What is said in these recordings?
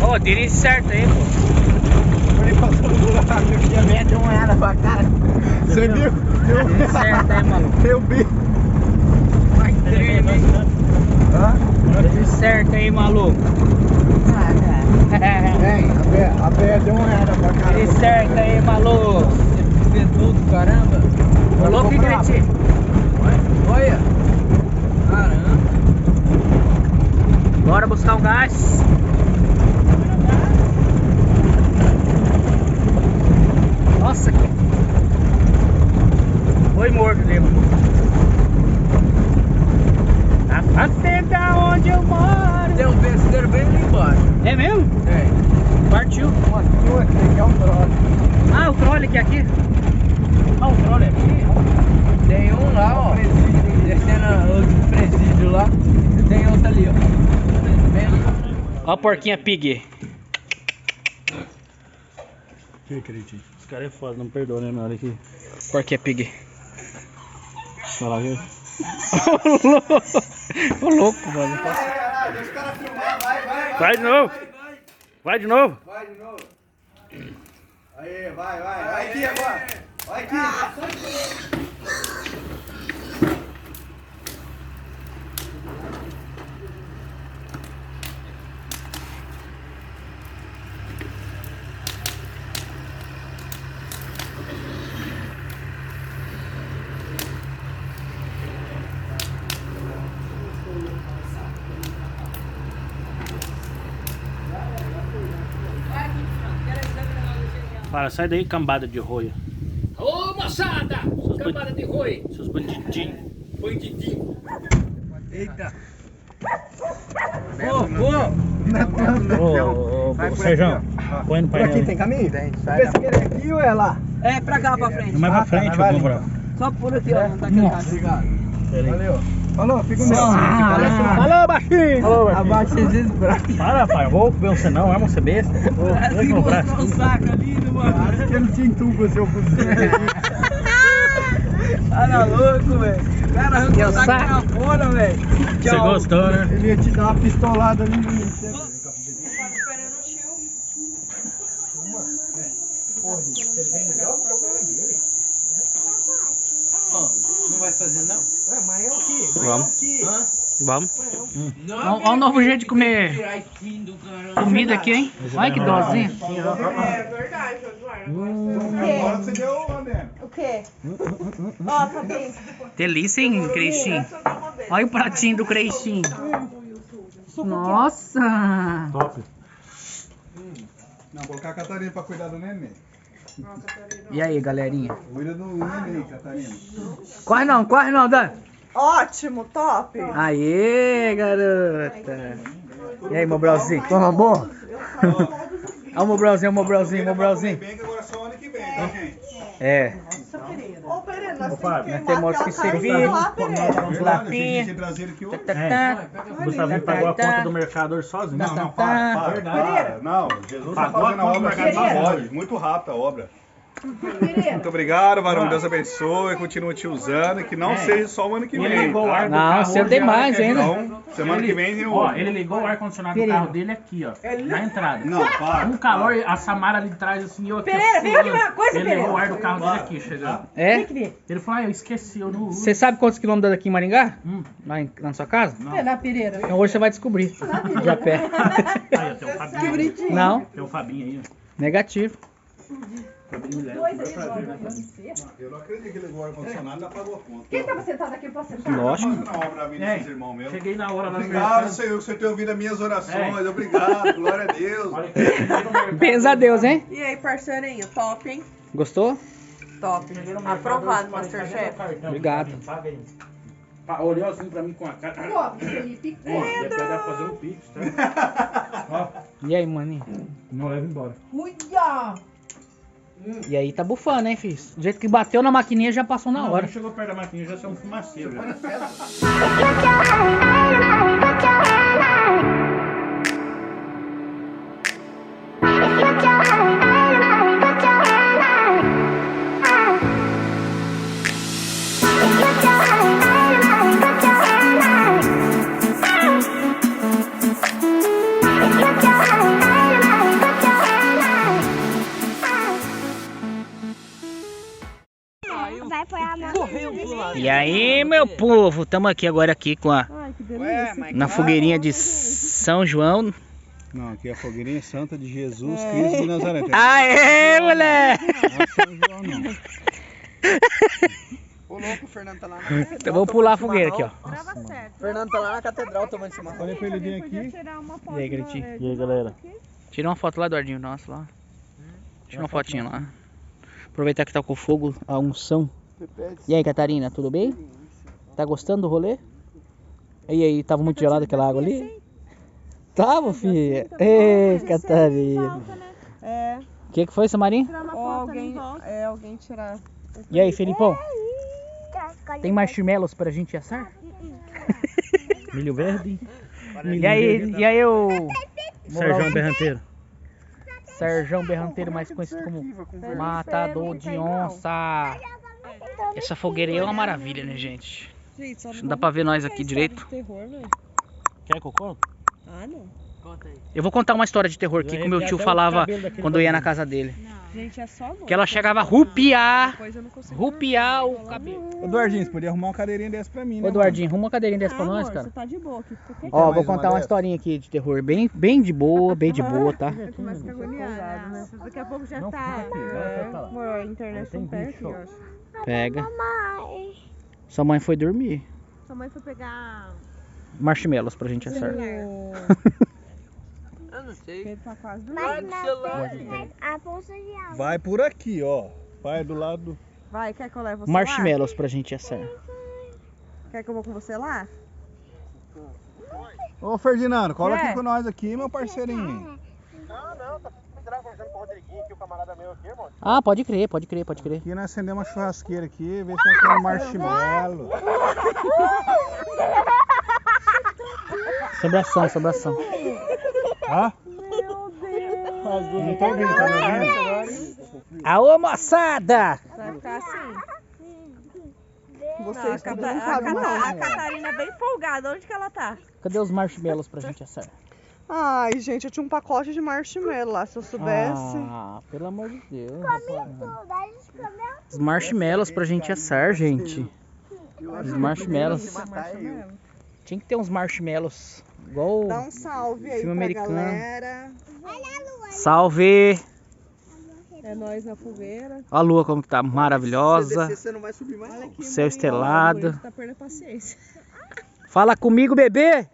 Ô, tira isso certo aí, pô. Ele passou no buraco aqui, a média deu uma olhada pra cara. Você viu? Tira isso certo aí, maluco. Eu vi. Vai treino, hein? Tira isso certo aí, maluco. A pé deu uma olhada pra cara. Tira isso certo aí, maluco. Vê tudo, caramba. Ô, louco, hein, Cretinho? Olha. Caramba. Bora buscar um gás. Nossa, que... Foi morto ali, mano. Até da onde eu moro. Tem um besteiro bem ali embaixo. É mesmo? Tem. Partiu. Aqui é um troço. Ah, o trole que é aqui. Ah, o trole é aqui. Tem um lá, ó. Descendo o presídio lá. E tem outro ali, ó. Bem ali. Ó a porquinha pig. Que acredito. Os caras é foda, não perdoa, né, na hora que... Porquinha pig. Sei lá, viu? Ô louco, mano. Deixa os caras filmar, vai. Vai de novo. Vai de novo. Vai de novo. Aí, vai. Vai aqui agora. Vai aqui. Para, sai daí, cambada de roia. Ô, moçada! Cambada de roi. Seus bandidinhos. Bandidinho. Eita. Ô, Sérgio, põe no Por painel. aqui tem caminho? Tem. Pensa que ele é aqui ou é lá? É, pra cá, pra frente. Não mais pra frente, vai eu ali, comprar. Só por aqui, ó. Não tá aquele caminho. Obrigado. Valeu. Falou, fica o meu. Falou, baixinho! Abaixa esses braços. Para, pai, eu vou ver você não, arma você besta. Ô, meu braço. Mostrou o saco ali, mano. Acho que ele te entuba seu cozinho. Tá louco, velho. Cara, arrancou o saco pra fora, velho. Você gostou, né? Ele ia te dar uma pistolada ali no início. Não vai fazer, não? Ué, mas é o quê? Vamos. Hã? Vamos. Olha o novo jeito de comer comida aqui, hein? Olha que dozinha. É verdade, Eduardo. Agora você deu, André. O quê? Ó, tá bem. Delícia, hein, Crestinho? Olha o pratinho do Crestinho. Nossa! Top. Não, colocar a Catarina pra cuidar do neném. E aí, galerinha? Cuida do neném, Catarina. Corre não, Dan. Ótimo, top. Aê, garota. E aí, Mobralzinho? Toma bom? Olha o Mobralzinho. Bem que agora é só ano que vem, tá, gente? É. Ô, Pereira, nós Nós temos que temos que servir. lá, Pereira. Uns Verdade, lapinhas. tem trazer aqui outro. O Gustavinho pagou a conta do mercador sozinho. Não, para. Pereira. Não, Jesus tá Pagou fazendo a a obra conta aqui, do não mercado. pode. Muito rápido a obra. Pereira. Muito obrigado, varão. Deus abençoe. Continua te usando. Que não seja só o ano que Ele vem. ligou o ar do Não, carro você hoje, tem a hora mais que é ainda. Então, semana que vem tem o. Ó, ele ligou o ar-condicionado do carro dele aqui, ó. Na entrada. Não, para. Um calor, a Samara ali de trás, assim, eu aqui. Pereira, vem aqui uma coisa, Ele Pereira. ligou o ar do carro dele aqui, chegando. É? Ele falou, eu esqueci, eu não uso. Você sabe quantos quilômetros daqui em Maringá? Lá na sua casa? Lá, Pereira. Então hoje você vai descobrir. De a pé. Aí, ó, tem o Fabinho aí. Não, Tem o Fabinho aí, ó. negativo. Fabinho me leva. Eu não acredito que ligou o ar-condicionado e já pagou a conta. Quem tava sentado aqui pra sentar? Lógico. Fazendo a obra vindo Ei, dos irmãos mesmo. cheguei na hora lá no Obrigado, mercado. Senhor, que você tem ouvido as minhas orações. Obrigado, glória a Deus. Olha aqui, cheguei no mercado. Benza a Deus, hein? E aí, parceirinho, top, hein? Gostou? Top. Cheguei no mercado, Aprovado, eu falei, cadê Masterchef. meu cartão? Obrigado. Paga aí. Olhou assim pra mim com a cara. Ó, Felipe Depois Pedro. dá pra fazer um pix, tá? Ó, E aí, maninho? não leva embora. Cuida. E aí tá bufando, hein, filho? Do jeito que bateu na maquininha já passou na Não, hora. nem chegou perto da maquininha, já saiu um fumaceiro. Já. If you're E aí, meu povo, estamos aqui agora aqui com a Ai, que delícia. na fogueirinha de São João. Não, aqui é a fogueirinha santa de Jesus Cristo de Nazaré. Aê, moleque! Não é São João, não. Ô louco, o Fernando tá lá na Então vamos pular a fogueira aqui, ó. Grava certo. O Fernando tá lá na catedral tomando chimarrão. Falei pra ele vir Podia aqui. tirar uma foto E aí, Gritinho? da- E aí, galera? Tira uma foto lá, Eduardinho, nossa, lá. Tira uma fotinha lá. Aproveitar que tá com fogo, a unção. E aí, Catarina, tudo bem? Tá gostando do rolê? E aí, tava muito gelado aquela água ali? Tava, filha. Ei, Catarina. É, O que foi, Samarim? ou alguém tirar. E aí, Felipão? Tem marshmallows pra gente assar? Milho verde. E aí o Sérgio Berranteiro. Sérgio Berranteiro, mais conhecido como Matador de Onça. Essa fogueira aí é uma maravilha, né, gente? Gente, só Não dá pra ver nós aqui direito. terror, né? Quer que eu conto? Ah, não. Eu vou contar uma história de terror aqui que o meu tio falava quando eu ia na casa dele. Gente, é só nós. Que ela chegava a rupiar Depois eu não consigo o dormir. cabelo. Eduardinho, você podia arrumar uma cadeirinha dessa pra mim, né? Ô, Eduardinho, arruma uma cadeirinha dessa pra Amor, nós, cara. Você tá de boa aqui. Ó, vou mais contar uma uma dessa? historinha aqui de terror, bem de boa, tá? Começa a ficar agoniada, né? Daqui a pouco já tá. Amor, a internet não pega aqui, eu acho. Pega. Sua mãe foi dormir. Sua mãe foi pegar. Marshmallows pra gente assar. Eu não sei. Ele tá quase Vai dormindo. no celular. Vai por aqui, ó. Vai do lado. Vai, quer que eu leve você Marshmallows pra gente assar. lá? Quer que eu vou com você lá? Ô, Ferdinando, cola É. aqui com nós aqui, meu parceirinho. Ah, pode crer. Aqui nós acendemos uma churrasqueira aqui, ver se nós temos marshmallow. Sobração. Ó. Meu Deus! Não tô ouvindo, tá me ouvindo? Aô, moçada! Vai ficar assim. Vocês Não, tudo não sabem não. A Catarina é bem folgada. Onde que ela tá? Cadê os marshmallows pra gente assar? Ai, gente, eu tinha um pacote de marshmallow lá, se eu soubesse. Ah, pelo amor de Deus. Os marshmallows pra gente assar, gente. Os marshmallows. Tinha que ter uns marshmallows. Igual. Dá um salve aí Filme pra americano. galera. Salve! É nós na fogueira. Olha a lua como que tá Se maravilhosa. descer, você não vai subir mais não. Céu estrelado. Tá perdendo a paciência. Fala comigo, bebê!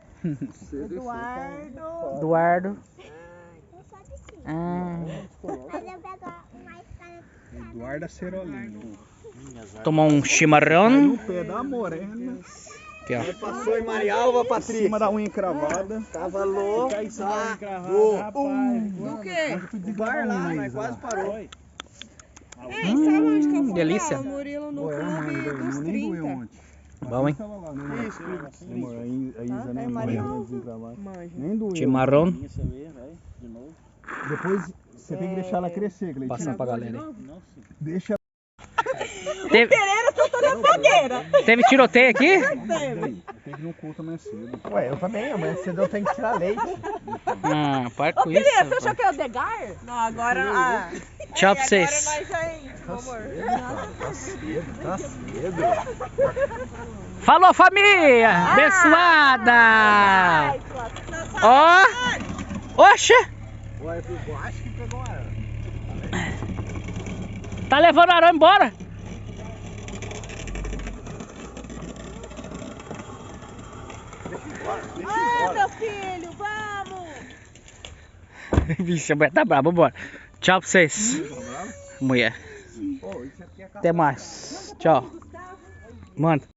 Eduardo. Eduardo. Ah, Eduardo Cerolinho. tomar um chimarrão. No pé da morena. Aqui, ó. Passou em Marialva, Em Patrícia. cima da unha encravada. Tava louco. Do quê? O bar lá, mas quase parou. Ei, sabe onde que eu fui? delícia. lá? O Murilo no Pô, era uma clube ideia, dos não nem doeu 30. ontem. Bom, hein? Tava lá, né? Isso, Amor, a Isa, né? Marinho? Desencravada. Manja. Nem doeu. Chimarrão. Depois você tem que deixar ela crescer, Cleitinho. Passando pra galera aí. Deixa Teve tiroteio aqui? ela. Tem que ir no culto mais cedo. Ué, eu também, amanhã cedo eu tenho que tirar leite. Ah, para com isso. Você achou que é o Degar? Não, agora. Tchau pra vocês. Nós já é íntimo, amor. Tá cedo. Falou, família! Abençoada! Ó! Oxa! Ué, eu acho que pegou uma... Tá levando o arame embora? Ah, meu filho, vamos! Vixe, a mulher tá brava, bora. Tchau pra vocês. Mulher. Até mais. Tchau. Manda.